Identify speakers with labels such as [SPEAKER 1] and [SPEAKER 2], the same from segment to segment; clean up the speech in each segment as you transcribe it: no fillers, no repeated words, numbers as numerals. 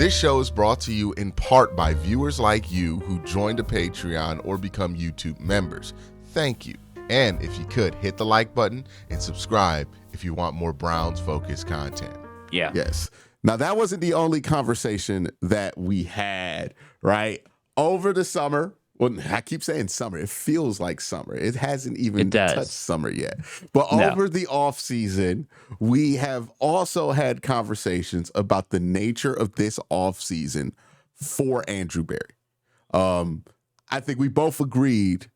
[SPEAKER 1] This show is brought to you in part by viewers like you who joined a Patreon or become YouTube members. Thank you. And if you could, hit the like button and subscribe if you want more Browns-focused content.
[SPEAKER 2] Yeah.
[SPEAKER 3] Yes. Now, that wasn't the only conversation that we had, right? Over the summer. Well, I keep saying summer. It feels like summer. It hasn't even touched summer yet. But over the offseason, we have also had conversations about the nature of this offseason for Andrew Berry. I think we both agreed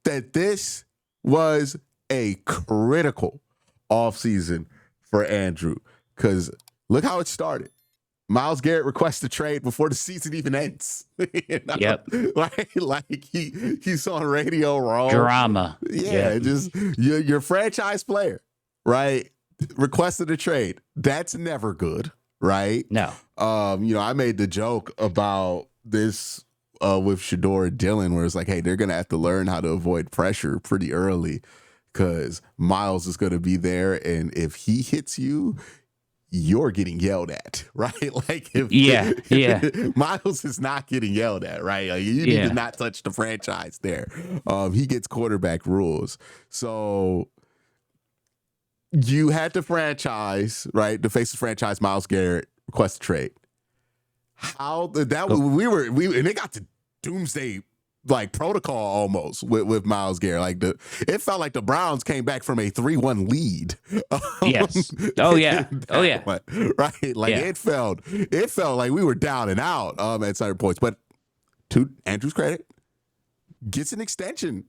[SPEAKER 3] that this was a critical offseason for Andrew because look how it started. Myles Garrett requests a trade before the season even ends. You know?
[SPEAKER 2] Yep.
[SPEAKER 3] Like he's on radio wrong.
[SPEAKER 2] Drama.
[SPEAKER 3] Yeah, just your franchise player, right? Requested a trade. That's never good, right?
[SPEAKER 2] No.
[SPEAKER 3] I made the joke about this with Shador and Dylan, where it's like, hey, they're gonna have to learn how to avoid pressure pretty early because Myles is gonna be there, and if he hits you, you're getting yelled at, right? Like, if Myles is not getting yelled at, right? Like, you need to not touch the franchise there. He gets quarterback rules. So you had the franchise, right? The face of franchise, Myles Garrett, request a trade. And it got to doomsday like protocol almost with Myles Garrett. Like it felt like the Browns came back from a 3-1 lead.
[SPEAKER 2] Yes. Oh yeah.
[SPEAKER 3] Right. Like it felt like we were down and out at certain points. But to Andrew's credit, gets an extension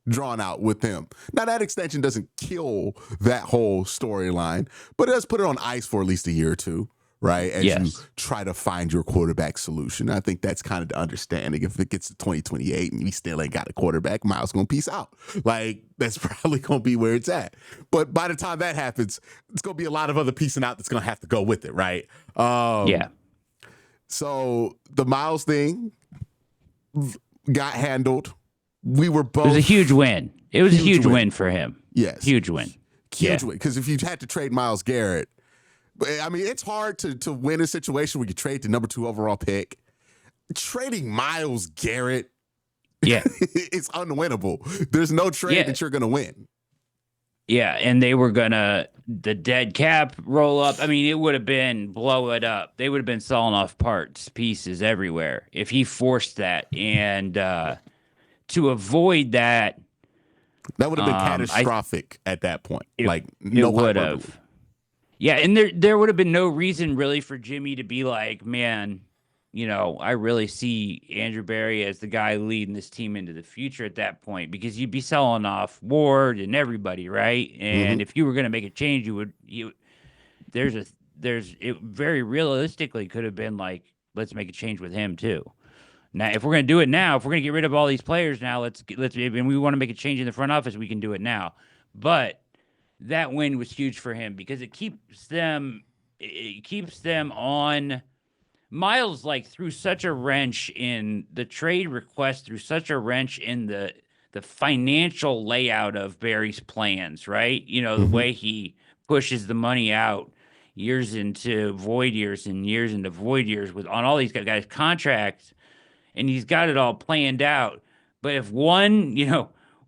[SPEAKER 3] drawn out with him. Now that extension doesn't kill that whole storyline, but it does put it on ice for at least a year or two. Right, as you try to find your quarterback solution. I think that's kind of the understanding. If it gets to 2028 and we still ain't got a quarterback, Myles going to peace out. Like, that's probably going to be where it's at. But by the time that happens, it's going to be a lot of other piecing out that's going to have to go with it, right? So the Myles thing got handled. We were both.
[SPEAKER 2] It was a huge win. It was a huge win for him.
[SPEAKER 3] Yes.
[SPEAKER 2] Huge win.
[SPEAKER 3] Huge win. Because if you had to trade Myles Garrett, I mean, it's hard to win a situation where you trade the number 2 overall pick. Trading Myles Garrett, it's unwinnable. There's no trade that you're going to win.
[SPEAKER 2] Yeah, and they were going to, the dead cap roll up. I mean, it would have been blow it up. They would have been selling off pieces everywhere if he forced that. And to avoid that.
[SPEAKER 3] That would have been catastrophic at that point.
[SPEAKER 2] It would have. Yeah, and there would have been no reason really for Jimmy to be like, man, I really see Andrew Berry as the guy leading this team into the future at that point, because you'd be selling off Ward and everybody, right? And if you were going to make a change, it very realistically could have been like, let's make a change with him too. Now, if we're going to do it now, if we're going to get rid of all these players now, and we want to make a change in the front office, we can do it now. But that win was huge for him because it keeps them on. Myles threw such a wrench in the trade request, threw such a wrench in the financial layout of Barry's plans, right? The way he pushes the money out years into void years and years into void years on all these guys' contracts, and he's got it all planned out. But if one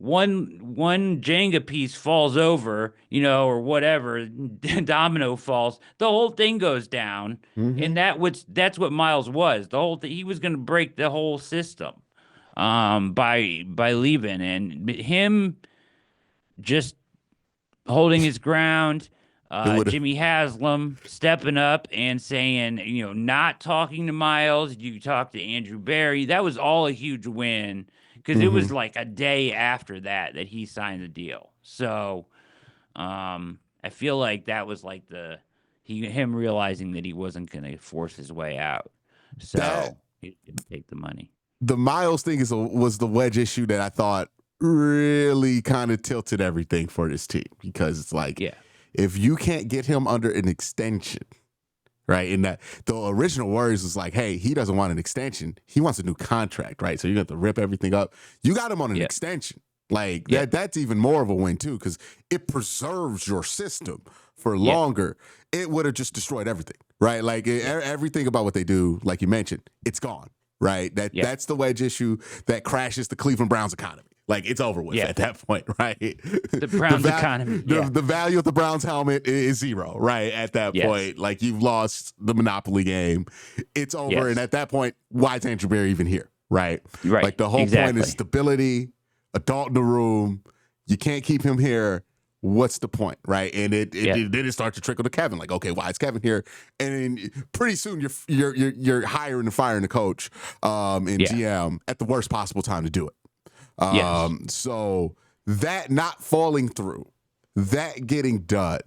[SPEAKER 2] Jenga piece falls over, or whatever, domino falls, the whole thing goes down. And that's what Myles was. The whole thing, he was going to break the whole system by leaving, and him just holding his ground. Jimmy Haslam stepping up and saying, not talking to Myles, you talk to Andrew Berry. That was all a huge win. Because it was like a day after that he signed the deal. So I feel like that was like him realizing that he wasn't going to force his way out. So he didn't take the money.
[SPEAKER 3] The Myles thing was the wedge issue that I thought really kind of tilted everything for this team. Because it's like, if you can't get him under an extension, right? And that the original words was like, hey, he doesn't want an extension. He wants a new contract, right? So you're going to have to rip everything up. You got him on an extension, Like that's even more of a win too, because it preserves your system for longer. It would have just destroyed everything, right? Like everything about what they do, like you mentioned, it's gone, right? That's the wedge issue that crashes the Cleveland Browns economy. Like it's over with at that point, right?
[SPEAKER 2] The Browns economy.
[SPEAKER 3] The value of the Browns helmet is zero, right? At that point, like you've lost the monopoly game. It's over, and at that point, why is Andrew Berry even here, right?
[SPEAKER 2] Right.
[SPEAKER 3] Like the whole point is stability. Adult in the room, you can't keep him here. What's the point, right? And then it starts to trickle to Kevin. Like, okay, why is Kevin here? And then pretty soon you're hiring and firing the coach and GM at the worst possible time to do it. So that not falling through, that getting done,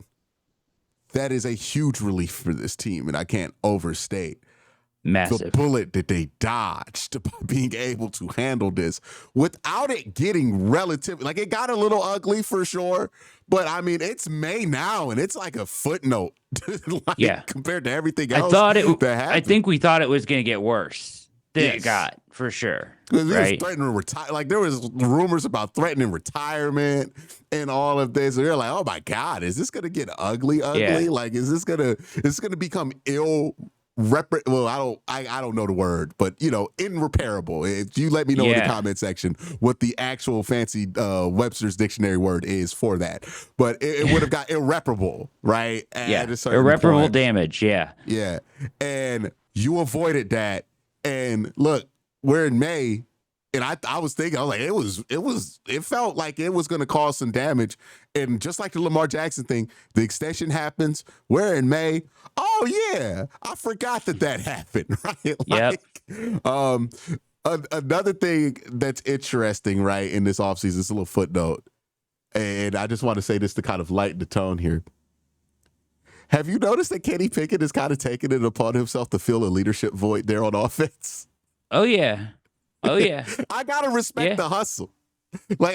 [SPEAKER 3] that is a huge relief for this team, and I can't overstate the bullet that they dodged by being able to handle this without it getting relative. Like it got a little ugly for sure, but I mean it's May now and it's like a footnote compared to everything else.
[SPEAKER 2] I think we thought it was going to get worse than it got for sure.
[SPEAKER 3] Because he was threatening to retire. Like there was rumors about threatening retirement and all of this. And they're like, oh my God, is this going to get ugly? Yeah. Like is this going to become I don't know the word, but irreparable. If you let me know in the comment section what the actual fancy Webster's dictionary word is for that, but it would have got irreparable, right?
[SPEAKER 2] Irreparable point. Damage. Yeah,
[SPEAKER 3] and you avoided that. And look, we're in May, and I was thinking, I was like, it felt like it was going to cause some damage. And just like the Lamar Jackson thing, the extension happens. We're in May. Oh yeah, I forgot that happened. Right? Another thing that's interesting, right, in this offseason, it's a little footnote, and I just want to say this to kind of lighten the tone here. Have you noticed that Kenny Pickett is kind of taking it upon himself to fill a leadership void there on offense?
[SPEAKER 2] Oh yeah.
[SPEAKER 3] I gotta respect the hustle. Like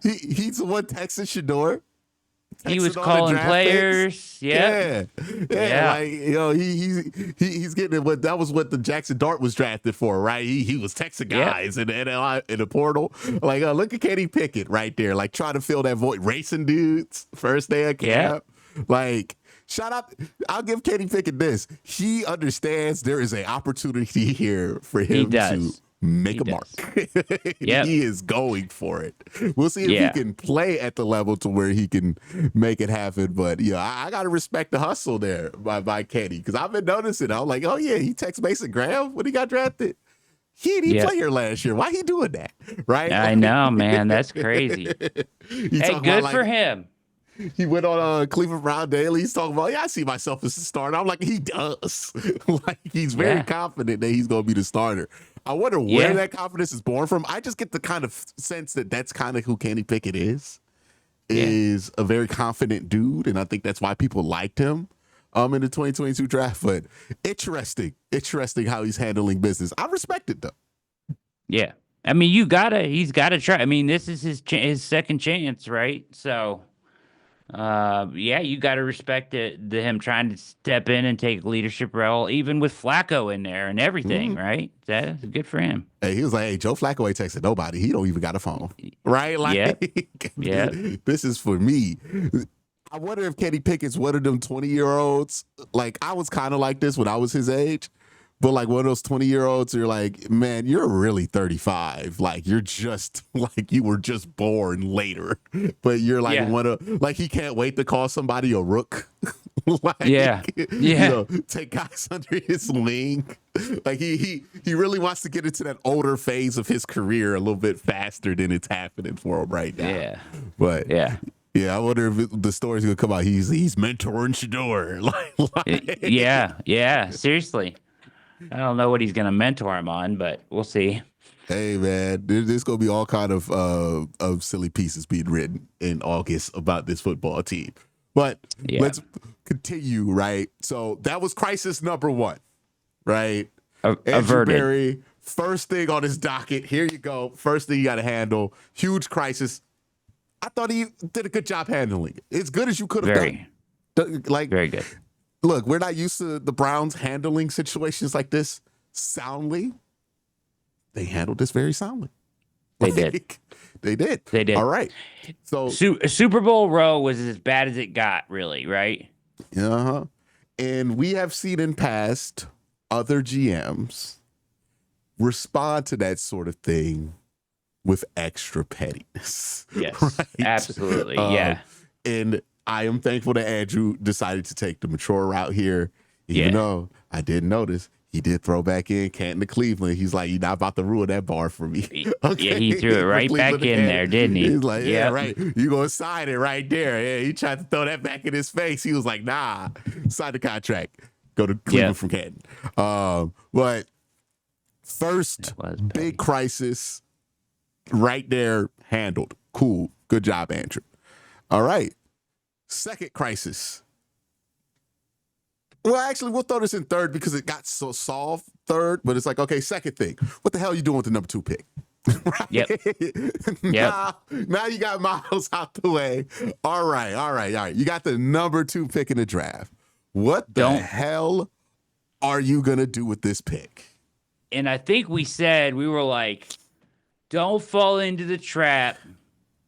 [SPEAKER 3] he's the one texting Shador.
[SPEAKER 2] He was calling players. Yeah.
[SPEAKER 3] Like he's getting it. That was what the Jackson Dart was drafted for, right? He was texting guys in the portal. Like look at Kenny Pickett right there, like trying to fill that void, racing dudes first day of camp. Like shout out. I'll give Kenny Pickett this. He understands there is an opportunity here for him to make a mark. He is going for it. We'll see if he can play at the level to where he can make it happen. But I gotta respect the hustle there by Kenny, because I've been noticing. I'm like, oh yeah, he texts Mason Graham when he got drafted. He didn't play here last year. Why he doing that? Right?
[SPEAKER 2] I know, man. That's crazy. Hey, good for him.
[SPEAKER 3] He went on Cleveland Brown Daily. He's talking about, I see myself as a starter. I'm like, he does. Like he's very confident that he's going to be the starter. I wonder where that confidence is born from. I just get the kind of sense that that's kind of who Kenny Pickett is a very confident dude, and I think that's why people liked him in the 2022 draft. But interesting how he's handling business. I respect it though. Yeah,
[SPEAKER 2] I mean, he's gotta try. I mean, this is his second chance, right? So. You got to respect him trying to step in and take leadership role, even with Flacco in there and everything, right? That's good for him.
[SPEAKER 3] Hey, he was like, hey, Joe Flacco ain't texting nobody. He don't even got a phone, right? Like, this is for me. I wonder if Kenny Pickett's one of them 20-year-olds. Like, I was kind of like this when I was his age. But like one of those 20-year-olds, you're like, man, you're really 35. Like you're just like you were just born later. But you're like he can't wait to call somebody a rook. Take guys under his wing. Like he really wants to get into that older phase of his career a little bit faster than it's happening for him right now.
[SPEAKER 2] Yeah.
[SPEAKER 3] But I wonder if the story's gonna come out. He's mentoring Shador.
[SPEAKER 2] Seriously. I don't know what he's going to mentor him on, but we'll see.
[SPEAKER 3] Hey, man, there's going to be all kind of silly pieces being written in August about this football team. But let's continue, right? So that was crisis number one, right? Andrew Berry, first thing on his docket. Here you go. First thing you got to handle. Huge crisis. I thought he did a good job handling it. As good as you could have done. Like,
[SPEAKER 2] very good.
[SPEAKER 3] Look, we're not used to the Browns handling situations like this soundly. They handled this very soundly.
[SPEAKER 2] They did.
[SPEAKER 3] They did.
[SPEAKER 2] They did.
[SPEAKER 3] All right. So
[SPEAKER 2] Super Bowl row was as bad as it got, really, right?
[SPEAKER 3] uh-huh. And we have seen in past other GMs respond to that sort of thing with extra pettiness.
[SPEAKER 2] Yes,
[SPEAKER 3] right?
[SPEAKER 2] absolutely. Yeah.
[SPEAKER 3] And I am thankful that Andrew decided to take the mature route here, even though I did notice he did throw back in Canton to Cleveland. He's like, you're not about to ruin that bar for me.
[SPEAKER 2] Okay. Yeah, he threw it right back in there, didn't he?
[SPEAKER 3] He's like, yeah, right. You going to sign it right there. Yeah, he tried to throw that back in his face. He was like, nah, sign the contract. Go to Cleveland from Canton. But first big crisis right there handled. Cool. Good job, Andrew. All right. Second crisis. Well, actually, we'll throw this in third because it got so solved third, but it's like, okay, second thing. What the hell are you doing with the number 2 pick? Right?
[SPEAKER 2] Yep.
[SPEAKER 3] Now you got Miles out the way. All right. You got the number 2 pick in the draft. What the hell are you going to do with this pick?
[SPEAKER 2] And I think we were like, don't fall into the trap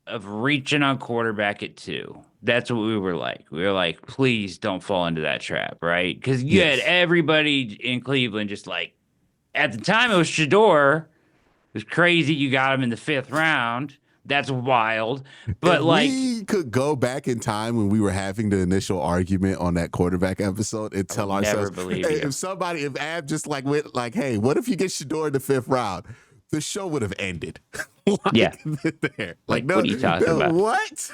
[SPEAKER 2] of reaching on quarterback at 2. That's what we were like. We were like, please don't fall into that trap, right? Because you had everybody in Cleveland just like, at the time it was Shador. It was crazy. You got him in the 5th round. That's wild. But
[SPEAKER 3] if we could go back in time when we were having the initial argument on that quarterback episode and tell ourselves, if Ab just like went like, hey, what if you get Shador in the 5th round? The show would have ended. There. Like no,
[SPEAKER 2] what are you talking about?
[SPEAKER 3] What?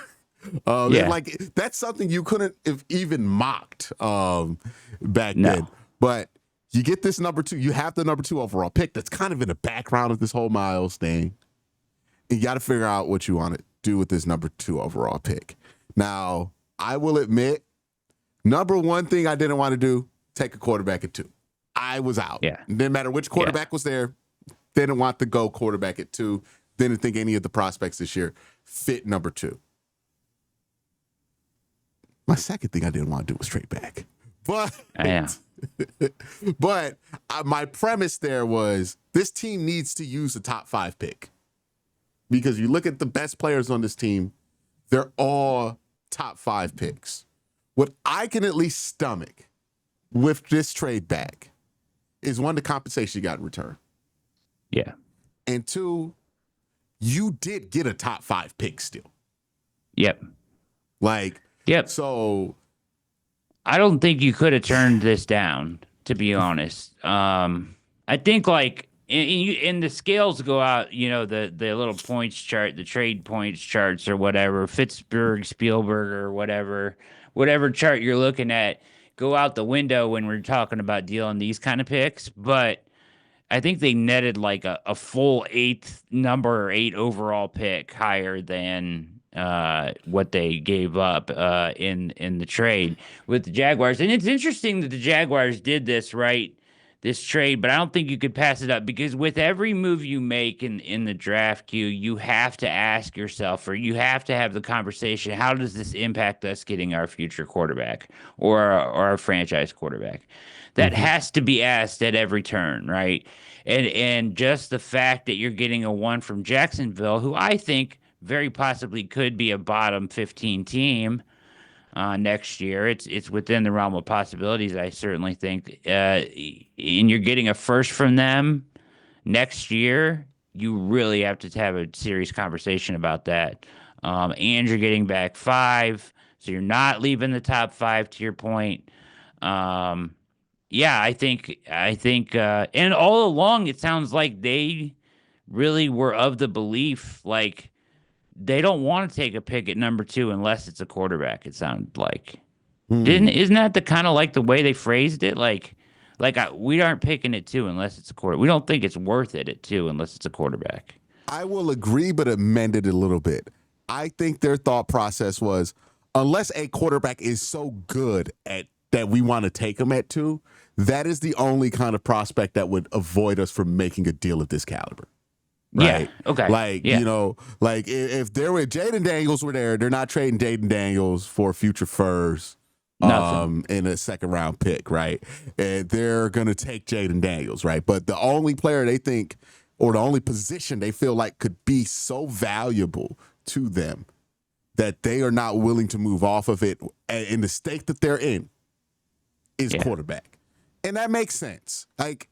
[SPEAKER 3] Like that's something you couldn't have even mocked back then. But you get this number 2. You have the number 2 overall pick. That's kind of in the background of this whole Miles thing. And you got to figure out what you want to do with this number 2 overall pick. Now, I will admit, number 1 thing I didn't want to do, take a quarterback at 2. I was out.
[SPEAKER 2] Yeah.
[SPEAKER 3] Didn't matter which quarterback was there. Didn't want to go quarterback at 2. Didn't think any of the prospects this year fit number 2. My second thing I didn't want to do was trade back. But my premise there was this team needs to use a top 5 pick. Because you look at the best players on this team, they're all top 5 picks. What I can at least stomach with this trade back is 1, the compensation you got in return.
[SPEAKER 2] Yeah.
[SPEAKER 3] And 2, you did get a top 5 pick still.
[SPEAKER 2] Yep.
[SPEAKER 3] So
[SPEAKER 2] I don't think you could have turned this down, to be honest. I think like in the scales go out, the little points chart, the trade points charts or whatever, Pittsburgh, Spielberg or whatever chart you're looking at go out the window when we're talking about dealing these kind of picks. But I think they netted like a full 8th number or 8 overall pick higher than what they gave up in the trade with the Jaguars. And it's interesting that the Jaguars did this trade, but I don't think you could pass it up because with every move you make in the draft queue, you have to ask yourself, or you have to have the conversation, how does this impact us getting our future quarterback or our franchise quarterback? That has to be asked at every turn, right? And just the fact that you're getting a 1 from Jacksonville, who I think very possibly could be a bottom 15 team next year. It's within the realm of possibilities, I certainly think. And you're getting a 1st from them next year. You really have to have a serious conversation about that. And you're getting back 5, so you're not leaving the top 5 to your point. I think, and all along it sounds like they really were of the belief, like, they don't want to take a pick at number 2 unless it's a quarterback. It sounded like, isn't that the kind of like the way they phrased it? We aren't picking at 2 unless it's a quarterback. We don't think it's worth it at 2 unless it's a quarterback.
[SPEAKER 3] I will agree, but amend it a little bit. I think their thought process was, unless a quarterback is so good at that we want to take him at 2, that is the only kind of prospect that would avoid us from making a deal of this caliber. Right?
[SPEAKER 2] Yeah. Okay.
[SPEAKER 3] If there were Jaden Daniels were there, they're not trading Jaden Daniels for future first in a 2nd round pick, right? And they're gonna take Jaden Daniels, right? But the only player they think or the only position they feel like could be so valuable to them that they are not willing to move off of it in the state that they're in is quarterback. And that makes sense. Like,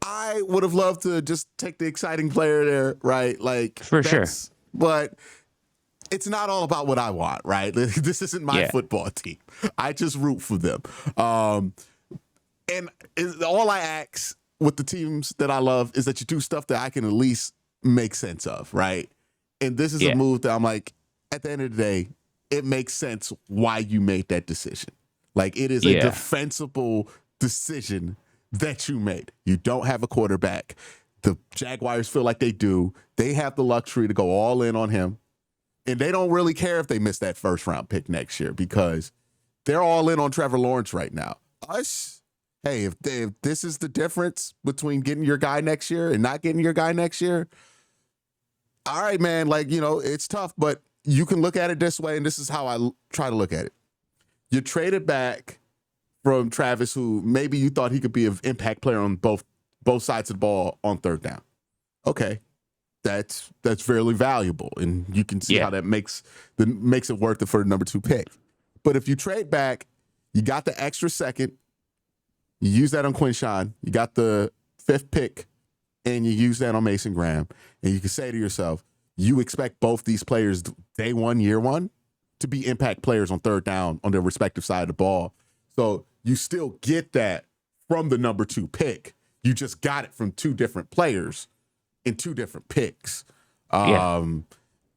[SPEAKER 3] I would have loved to just take the exciting player there, right? Like,
[SPEAKER 2] for sure.
[SPEAKER 3] But it's not all about what I want, right? This isn't my football team. I just root for them. And all I ask with the teams that I love is that you do stuff that I can at least make sense of, right? And this is a move that I'm like, at the end of the day, it makes sense why you made that decision. Like, it is a defensible decision that you made. You don't have a quarterback. The Jaguars feel like they do. They have the luxury to go all in on him. And they don't really care if they miss that first round pick next year because they're all in on Trevor Lawrence right now. Hey, if this is the difference between getting your guy next year and not getting your guy next year, all right, man, like, you know, it's tough, but you can look at it this way, and this is how I try to look at it. You traded back from Travis, who maybe you thought he could be an impact player on both sides of the ball on third down. Okay, that's fairly valuable, and you can see how that makes it worth it for the number 2 pick. But if you trade back, you got the extra second, you use that on Quincy, you got the 5th pick, and you use that on Mason Graham, and you can say to yourself, you expect both these players day one, year one, to be impact players on third down on their respective side of the ball. So you still get that from the number 2 pick. You just got it from 2 different players in 2 different picks. And,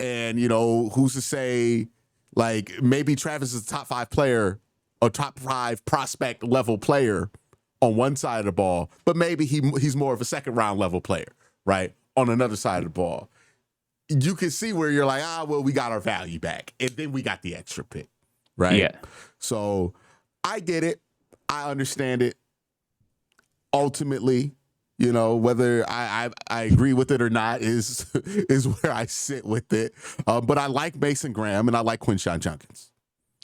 [SPEAKER 3] you know, who's to say, like, maybe Travis is a top 5 player, a top 5 prospect level player on one side of the ball, but maybe he's more of a second round level player, right, on another side of the ball. You can see where you're like, well, we got our value back, and then we got the extra pick, right?
[SPEAKER 2] Yeah.
[SPEAKER 3] So I get it. I understand it. Ultimately, you know, whether I agree with it or not is where I sit with it. But I like Mason Graham and I like Quincy Junkins.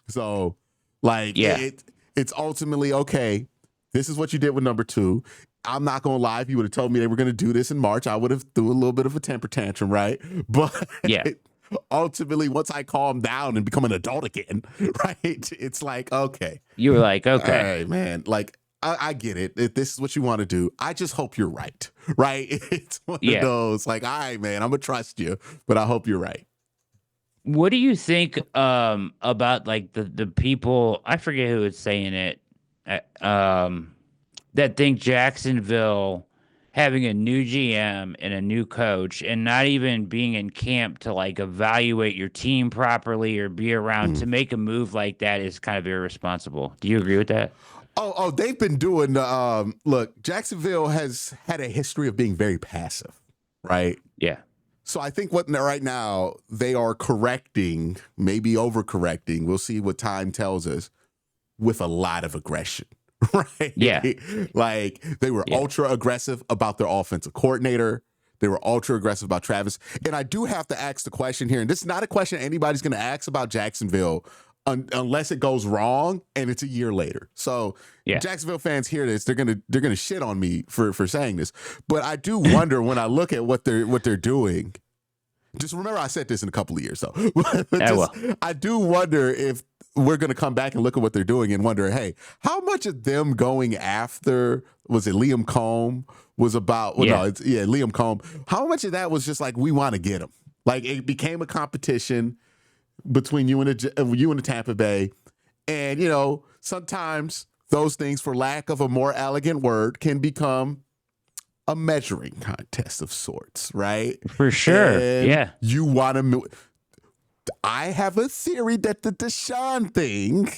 [SPEAKER 3] So, like, it's ultimately okay. This is what you did with number 2. I'm not going to lie. If you would have told me they were going to do this in March, I would have threw a little bit of a temper tantrum, right? But ultimately, once I calm down and become an adult again, right, it's like, okay.
[SPEAKER 2] You were like, okay.
[SPEAKER 3] All right, man. Like, I get it. If this is what you want to do, I just hope you're right, right? It's one of those, like, all right, man, I'm going to trust you, but I hope you're right.
[SPEAKER 2] What do you think about, like, the people, I forget who was saying it, that think Jacksonville having a new GM and a new coach and not even being in camp to, like, evaluate your team properly or be around to make a move like that is kind of irresponsible. Do you agree with that?
[SPEAKER 3] Oh, they've been doing, look, Jacksonville has had a history of being very passive, right?
[SPEAKER 2] Yeah.
[SPEAKER 3] So I think right now they are correcting, maybe overcorrecting. We'll see what time tells us, with a lot of aggression. Right?
[SPEAKER 2] Yeah.
[SPEAKER 3] Like, they were ultra aggressive about their offensive coordinator. They were ultra aggressive about Travis. And I do have to ask the question here, and this is not a question anybody's going to ask about Jacksonville unless it goes wrong and it's a year later. So Jacksonville fans hear this, they're gonna shit on me for saying this. But I do wonder when I look at what they're doing. Just remember, I said this in a couple of years, though. I do wonder if we're going to come back and look at what they're doing and wonder, hey, how much of them going after, was it Liam Combs, was about, Liam Combs. How much of that was just like, we want to get him? Like, it became a competition between you and the Tampa Bay. And, you know, sometimes those things, for lack of a more elegant word, can become a measuring contest of sorts, right?
[SPEAKER 2] For sure.
[SPEAKER 3] And you want to move. I have a theory that the Deshaun thing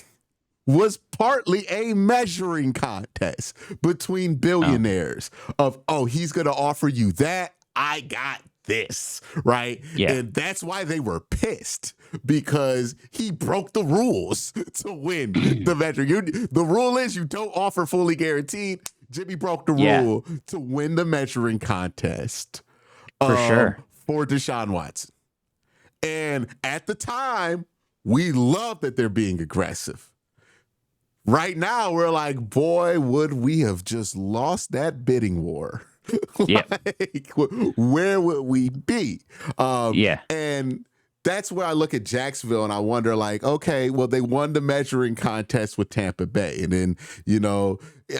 [SPEAKER 3] was partly a measuring contest between billionaires of, he's going to offer you that. I got this, right?
[SPEAKER 2] Yeah.
[SPEAKER 3] And that's why they were pissed, because he broke the rules to win the measure. The rule is you don't offer fully guaranteed. Jimmy broke the rule to win the measuring contest.
[SPEAKER 2] For sure.
[SPEAKER 3] For Deshaun Watson. And at the time, we love that they're being aggressive. Right now, we're like, boy, would we have just lost that bidding war
[SPEAKER 2] Yeah.
[SPEAKER 3] Like, where would we be?
[SPEAKER 2] Yeah.
[SPEAKER 3] And that's where I look at Jacksonville and I wonder, like, okay, well, they won the measuring contest with Tampa Bay. And then,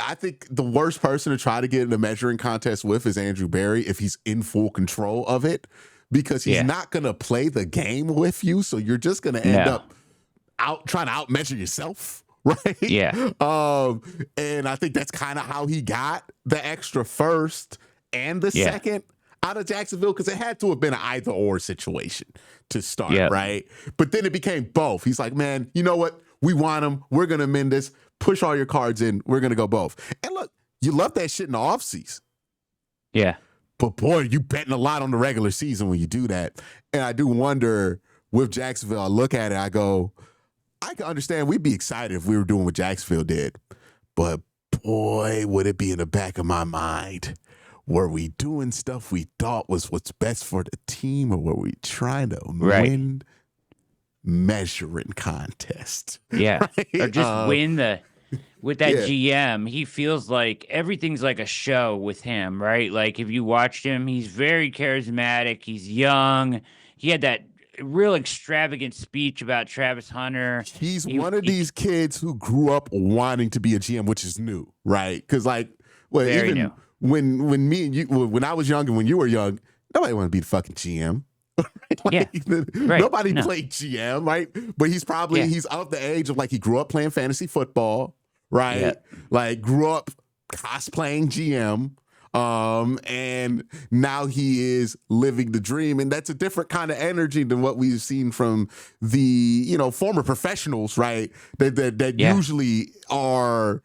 [SPEAKER 3] I think the worst person to try to get in a measuring contest with is Andrew Berry if he's in full control of it, because he's not going to play the game with you. So you're just going to end up trying to outmeasure yourself. Right.
[SPEAKER 2] Yeah.
[SPEAKER 3] And I think that's kind of how he got the extra first and the second out of Jacksonville, because it had to have been an either or situation to start. Right. But then it became both. He's like, man, you know what? We want him. We're going to mend this. Push all your cards in. We're going to go both. And look, you love that shit in the offseason.
[SPEAKER 2] Yeah.
[SPEAKER 3] But boy, you betting a lot on the regular season when you do that. And I do wonder with Jacksonville, I look at it, I go, I can understand we'd be excited if we were doing what Jacksonville did. But boy, would it be in the back of my mind. Were we doing stuff we thought was what's best for the team, or were we trying to win measuring contest?
[SPEAKER 2] Yeah.
[SPEAKER 3] Right?
[SPEAKER 2] Or just win with that GM, he feels like everything's like a show with him, right? Like if you watched him, he's very charismatic. He's young. He had that real extravagant speech about Travis Hunter.
[SPEAKER 3] He's one of these kids who grew up wanting to be a GM, which is new, right? Because even
[SPEAKER 2] new.
[SPEAKER 3] when me and you, when I was young and when you were young, nobody wanted to be the fucking GM. Nobody played GM, right? But he's probably he's of the age of like he grew up playing fantasy football, right? Yeah. Like grew up cosplaying GM. And now he is living the dream, and that's a different kind of energy than what we've seen from the former professionals, right? That usually are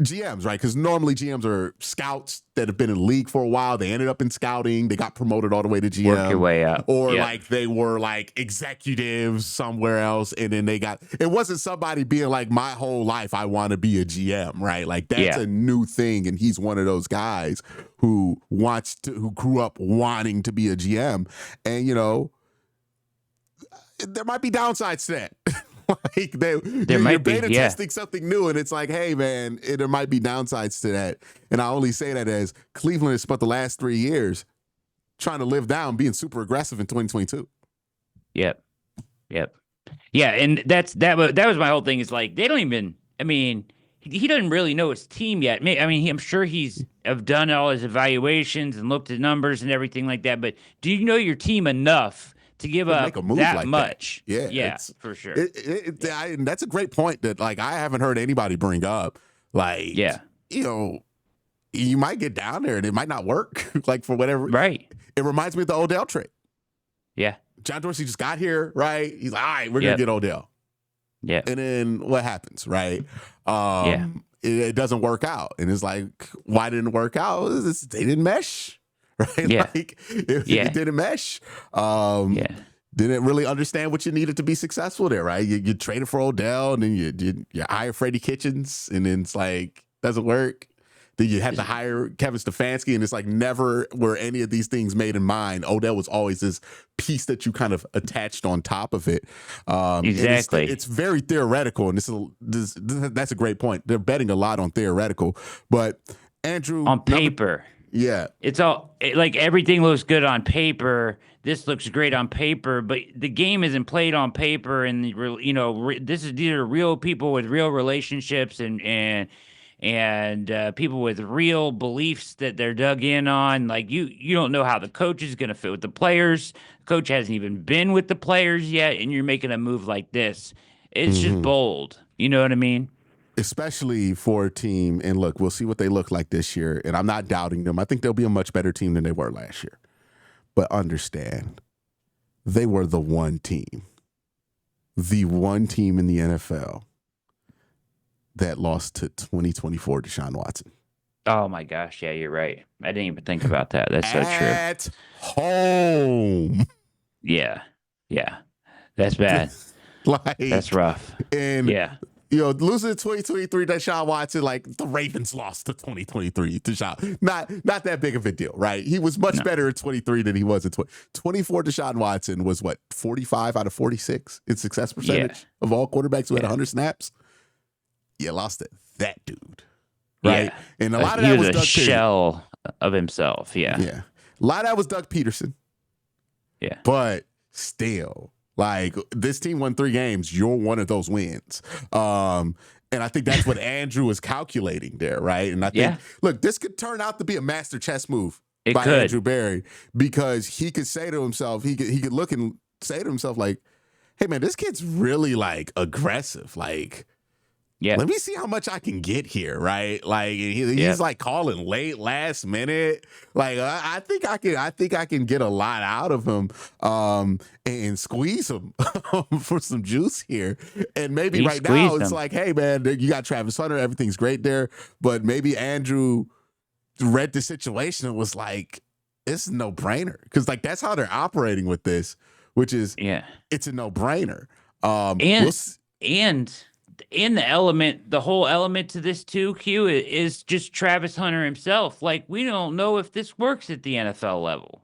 [SPEAKER 3] GMs, right? Because normally GMs are scouts that have been in the league for a while. They ended up in scouting. They got promoted all the way to GM.
[SPEAKER 2] Work your way up.
[SPEAKER 3] Or like they were like executives somewhere else. And then it wasn't somebody being like, my whole life I want to be a GM, right? Like that's a new thing. And he's one of those guys who grew up wanting to be a GM. And, there might be downsides to that. Like you're beta testing something new, and it's like, hey man, there might be downsides to that. And I only say that as Cleveland has spent the last 3 years trying to live down being super aggressive in 2022.
[SPEAKER 2] Yep. Yeah, and that was my whole thing. Is like they don't even. I mean, he doesn't really know his team yet. I mean, I'm sure he's have done all his evaluations and looked at numbers and everything like that. But do you know your team enough to give up
[SPEAKER 3] make a move
[SPEAKER 2] that
[SPEAKER 3] like
[SPEAKER 2] much?
[SPEAKER 3] That.
[SPEAKER 2] Yeah, for sure.
[SPEAKER 3] And that's a great point that like I haven't heard anybody bring up. Like, you might get down there and it might not work. Like for whatever.
[SPEAKER 2] Right.
[SPEAKER 3] It reminds me of the Odell trade.
[SPEAKER 2] Yeah.
[SPEAKER 3] John Dorsey just got here, right? He's like, all right, we're gonna get Odell.
[SPEAKER 2] Yeah.
[SPEAKER 3] And then what happens, right? It doesn't work out, and it's like, why didn't it work out? They didn't mesh. Right?
[SPEAKER 2] Yeah.
[SPEAKER 3] Like it didn't mesh. Didn't really understand what you needed to be successful there, right? You traded for Odell, and then you hire Freddie Kitchens, and then it's like doesn't work. Then you have to hire Kevin Stefanski, and it's like never were any of these things made in mind. Odell was always this piece that you kind of attached on top of it.
[SPEAKER 2] Exactly.
[SPEAKER 3] It's very theoretical, and that's a great point. They're betting a lot on theoretical, but Andrew
[SPEAKER 2] on paper.
[SPEAKER 3] It's
[SPEAKER 2] all like everything looks good on paper. This looks great on paper, but the game isn't played on paper. And these are real people with real relationships and people with real beliefs that they're dug in on. Like you don't know how the coach is going to fit with the players. The coach hasn't even been with the players yet, and you're making a move like this. It's just bold. You know what I mean?
[SPEAKER 3] Especially for a team, and look, we'll see what they look like this year, and I'm not doubting them. I think they'll be a much better team than they were last year. But understand, they were the one team in the NFL that lost to 2024 Deshaun Watson.
[SPEAKER 2] Oh my gosh, yeah, you're right. I didn't even think about that. That's so true.
[SPEAKER 3] At home.
[SPEAKER 2] Yeah. That's bad. That's rough.
[SPEAKER 3] And losing to 2023 Deshaun Watson, like the Ravens lost to 2023 Deshaun. Not that big of a deal, right? He was much better in 23 than he was in 24. Deshaun Watson was 45 out of 46 in success percentage of all quarterbacks who had 100 snaps. You lost to that dude, right?
[SPEAKER 2] Yeah.
[SPEAKER 3] And a lot of that was
[SPEAKER 2] a
[SPEAKER 3] Doug
[SPEAKER 2] shell of himself. Yeah.
[SPEAKER 3] Yeah. A lot of that was Doug Peterson.
[SPEAKER 2] Yeah.
[SPEAKER 3] But still, like, this team won 3 games. You're one of those wins. And I think that's what Andrew is calculating there, right? And I think, look, this could turn out to be a master chess move by Andrew Berry, because he could say to himself, he could look and say to himself, like, hey, man, this kid's really, like, aggressive. Like, let me see how much I can get here, right? Like, he's like calling late, last minute. Like, I think I can get a lot out of him, and squeeze him for some juice here. And maybe right now it's like, hey, man, you got Travis Hunter, everything's great there, but maybe Andrew read the situation and was like, it's a no-brainer, because like that's how they're operating with this, which is it's a no-brainer.
[SPEAKER 2] And in the whole element to this too, Q, is just Travis Hunter himself. Like, we don't know if this works at the NFL level.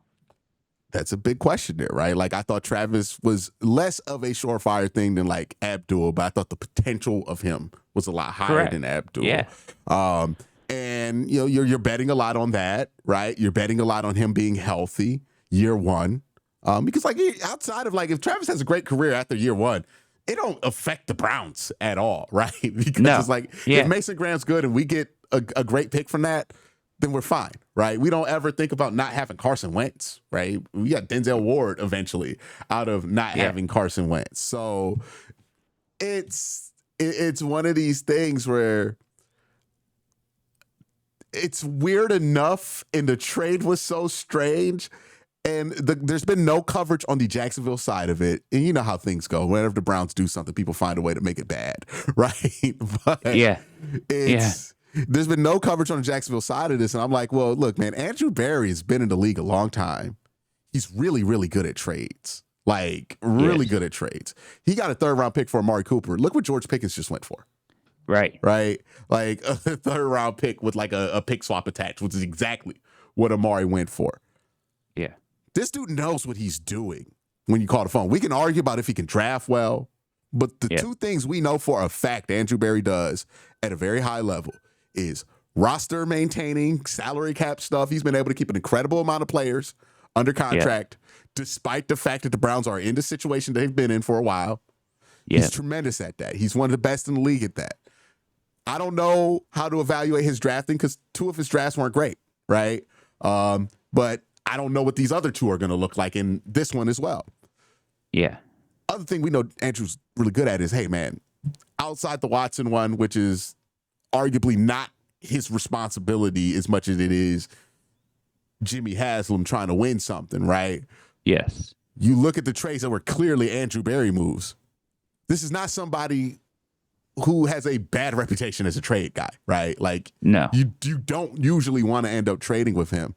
[SPEAKER 3] That's a big question there, right? Like, I thought Travis was less of a surefire thing than like Abdul, but I thought the potential of him was a lot higher than Abdul.
[SPEAKER 2] Yeah.
[SPEAKER 3] And you know, you're betting a lot on that, right? You're betting a lot on him being healthy year one. Because like outside of like, if Travis has a great career after year one, it don't affect the Browns at all, right? Because it's like, if Mason Graham's good and we get a great pick from that, then we're fine, right? We don't ever think about not having Carson Wentz, right? We got Denzel Ward eventually out of not having Carson Wentz. So it's one of these things where it's weird enough, and the trade was so strange. And there's been no coverage on the Jacksonville side of it. And you know how things go. Whenever the Browns do something, people find a way to make it bad, right? But there's been no coverage on the Jacksonville side of this. And I'm like, well, look, man, Andrew Berry has been in the league a long time. He's really, really good at trades. Like, really good at trades. He got a 3rd-round pick for Amari Cooper. Look what George Pickens just went for.
[SPEAKER 2] Right.
[SPEAKER 3] Like a 3rd-round pick with like a pick swap attached, which is exactly what Amari went for.
[SPEAKER 2] Yeah.
[SPEAKER 3] This dude knows what he's doing when you call the phone. We can argue about if he can draft well, but the 2 things we know for a fact Andrew Berry does at a very high level is roster maintaining, salary cap stuff. He's been able to keep an incredible amount of players under contract, despite the fact that the Browns are in the situation they've been in for a while. He's tremendous at that. He's one of the best in the league at that. I don't know how to evaluate his drafting because 2 of his drafts weren't great, right? But I don't know what these other 2 are going to look like in this one as well.
[SPEAKER 2] Yeah.
[SPEAKER 3] Other thing we know Andrew's really good at is, hey, man, outside the Watson one, which is arguably not his responsibility as much as it is Jimmy Haslam trying to win something, right?
[SPEAKER 2] Yes.
[SPEAKER 3] You look at the trades that were clearly Andrew Berry moves. This is not somebody who has a bad reputation as a trade guy, right? Like,
[SPEAKER 2] no,
[SPEAKER 3] you don't usually want to end up trading with him.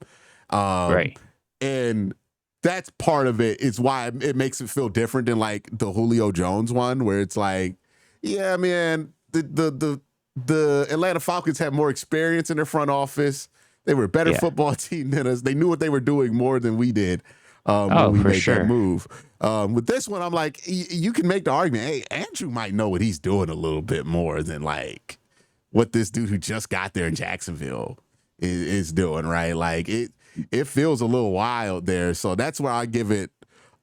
[SPEAKER 2] Right.
[SPEAKER 3] And that's part of it. Is why it makes it feel different than like the Julio Jones one, where it's like, yeah, man, the Atlanta Falcons had more experience in their front office. They were a better football team than us. They knew what they were doing more than we did when we made that move. With this one, I'm like, you can make the argument, hey, Andrew might know what he's doing a little bit more than like what this dude who just got there in Jacksonville is doing, right? Like it feels a little wild there. So that's where I give it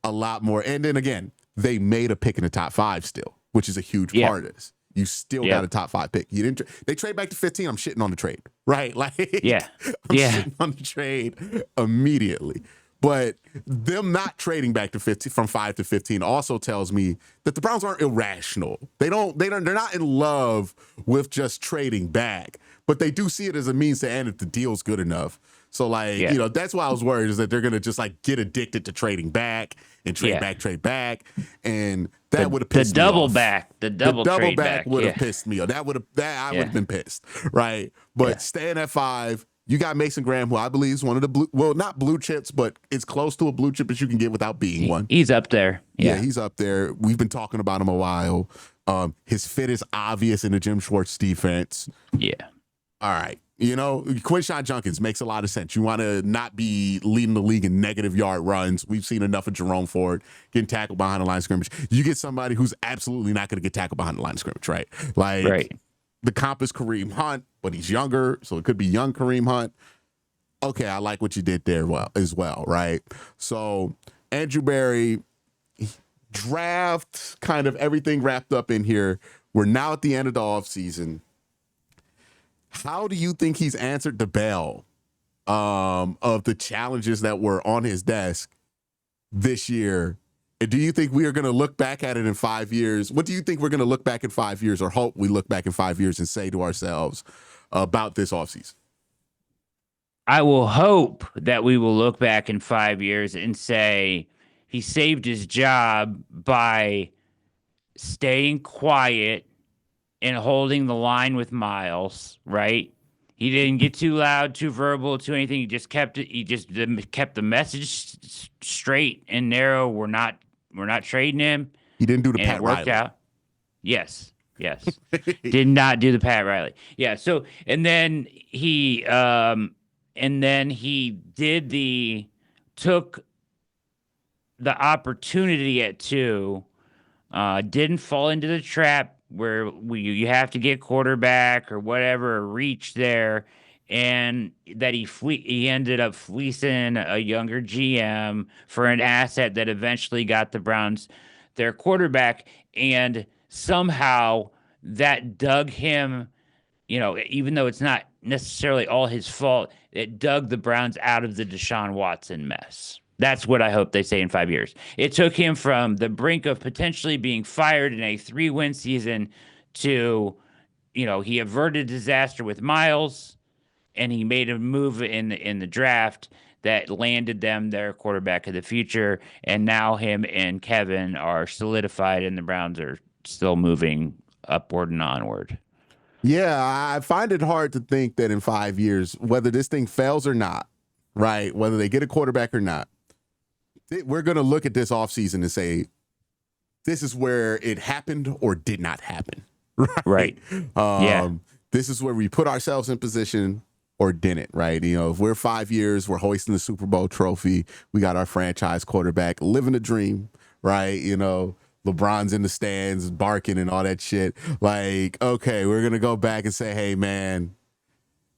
[SPEAKER 3] a lot more. And then again, they made a pick in the top 5 still, which is a huge part of this. You still got a top 5 pick. You didn't. They trade back to 15. I'm shitting on the trade, right? Like, I'm shitting on the trade immediately. But them not trading back to 15 from 5 to 15 also tells me that the Browns aren't irrational. They're not in love with just trading back, but they do see it as a means to end if the deal's good enough. So like, you know, that's why I was worried is that they're going to just like get addicted to trading back and trade back. And that would have pissed me off.
[SPEAKER 2] The double
[SPEAKER 3] back would have pissed me off. I would have been pissed. Right. But staying at 5, you got Mason Graham, who I believe is one of the not blue chips, but it's close to a blue chip as you can get without being one.
[SPEAKER 2] He's up there.
[SPEAKER 3] Yeah, he's up there. We've been talking about him a while. His fit is obvious in the Jim Schwartz defense.
[SPEAKER 2] Yeah.
[SPEAKER 3] All right. You know, Quinshawn Junkins makes a lot of sense. You want to not be leading the league in negative yard runs. We've seen enough of Jerome Ford getting tackled behind the line of scrimmage. You get somebody who's absolutely not going to get tackled behind the line of scrimmage, right? Like, the comp is Kareem Hunt, but he's younger, so it could be young Kareem Hunt. okay, I like what you did there as well, right? So Andrew Berry, draft, kind of everything wrapped up in here. We're now at the end of the offseason. How do you think he's answered the bell of the challenges that were on his desk this year? And do you think we are going to look back at it in 5 years? What do you think we're going to look back in 5 years, or hope we look back in 5 years and say to ourselves about this offseason?
[SPEAKER 2] I will hope that we will look back in 5 years and say he saved his job by staying quiet and holding the line with Miles, right? He didn't get too loud, too verbal, too anything. He just kept it. He just kept the message straight and narrow. We're not trading him.
[SPEAKER 3] He didn't do the
[SPEAKER 2] And
[SPEAKER 3] Pat
[SPEAKER 2] it worked
[SPEAKER 3] Riley.
[SPEAKER 2] out. Yes. Did not do the Pat Riley. Yeah. So and then he took the opportunity at 2. Didn't fall into the trap where you have to get quarterback or whatever, or reach there, and that he ended up fleecing a younger GM for an asset that eventually got the Browns their quarterback, and somehow that dug him, even though it's not necessarily all his fault, it dug the Browns out of the Deshaun Watson mess. That's what I hope they say in 5 years. It took him from the brink of potentially being fired in a 3-win season to, he averted disaster with Miles, and he made a move in the draft that landed them their quarterback of the future. And now him and Kevin are solidified, and the Browns are still moving upward and onward.
[SPEAKER 3] Yeah, I find it hard to think that in 5 years, whether this thing fails or not, right, whether they get a quarterback or not, we're going to look at this offseason and say, this is where it happened or did not happen.
[SPEAKER 2] Right. Yeah.
[SPEAKER 3] This is where we put ourselves in position or didn't, right? If we're 5 years, we're hoisting the Super Bowl trophy. We got our franchise quarterback living the dream, right? LeBron's in the stands barking and all that shit. Like, okay, we're going to go back and say, hey, man,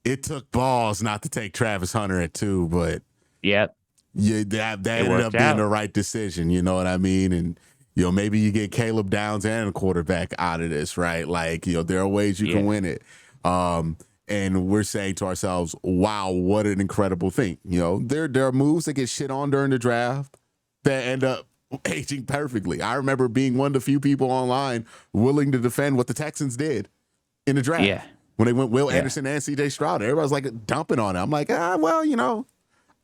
[SPEAKER 3] it took balls not to take Travis Hunter at 2, but
[SPEAKER 2] yep.
[SPEAKER 3] Yeah, that ended up being the right decision. You know what I mean? And, maybe you get Caleb Downs and a quarterback out of this, right? Like, there are ways you can win it. And we're saying to ourselves, wow, what an incredible thing. There are moves that get shit on during the draft that end up aging perfectly. I remember being one of the few people online willing to defend what the Texans did in the draft.
[SPEAKER 2] Yeah.
[SPEAKER 3] When they went Will Anderson and CJ Stroud, everybody's like dumping on it. I'm like, well,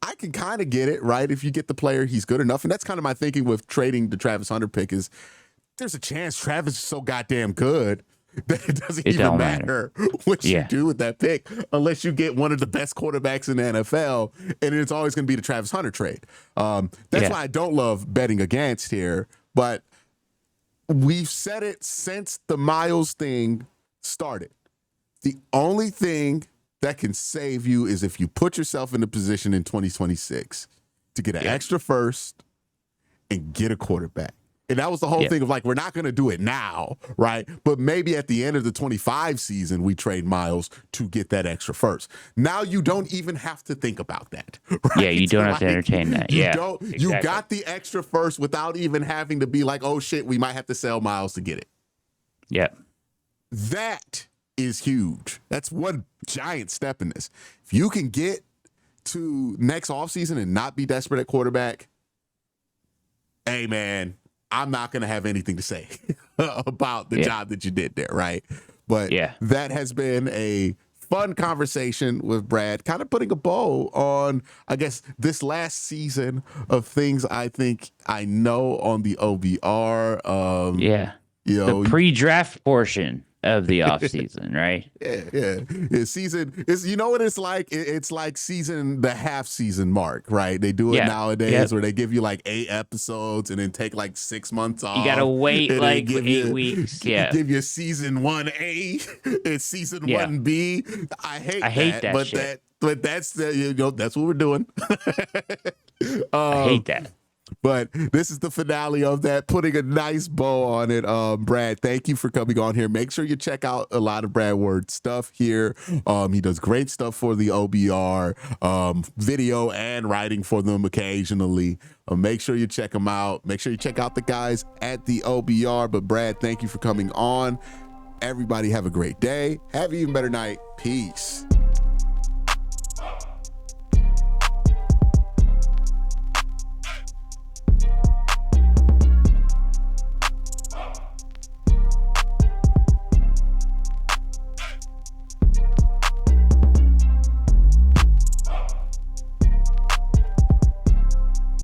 [SPEAKER 3] I can kind of get it, right? If you get the player, he's good enough. And that's kind of my thinking with trading the Travis Hunter pick is there's a chance Travis is so goddamn good that it doesn't even matter what you do with that pick unless you get one of the best quarterbacks in the NFL, and it's always going to be the Travis Hunter trade. That's why I don't love betting against here, but we've said it since the Miles thing started. The only thing that can save you is if you put yourself in a position in 2026 to get an extra first and get a quarterback. And that was the whole thing of like, we're not going to do it now, right? But maybe at the end of the 25 season, we trade Miles to get that extra first. Now you don't even have to think about that. Right?
[SPEAKER 2] Yeah, you don't have to entertain that.
[SPEAKER 3] You got the extra first without even having to be like, oh shit, we might have to sell Miles to get it.
[SPEAKER 2] Yeah.
[SPEAKER 3] That is huge. That's one giant step in this. If you can get to next offseason and not be desperate at quarterback, hey man, I'm not going to have anything to say about the job that you did there, right? But that has been a fun conversation with Brad, kind of putting a bow on, I guess, this last season of things I think I know on the OBR.
[SPEAKER 2] The pre-draft portion of the offseason, right?
[SPEAKER 3] Yeah. Season is, what it's like? It's like the half season mark, right? They do it nowadays where they give you like 8 episodes and then take like 6 months off.
[SPEAKER 2] You gotta wait like 8 weeks. Yeah.
[SPEAKER 3] Give you season 1A and season 1B. I hate that, but
[SPEAKER 2] shit.
[SPEAKER 3] that's that's what we're doing.
[SPEAKER 2] I hate that.
[SPEAKER 3] But this is the finale of that, putting a nice bow on it. Brad, thank you for coming on here. Make sure you check out a lot of Brad Ward's stuff here. He does great stuff for the OBR, video and writing for them occasionally. Make sure you check him out. Make sure you check out the guys at the OBR. But Brad, thank you for coming on. Everybody have a great day. Have an even better night. Peace.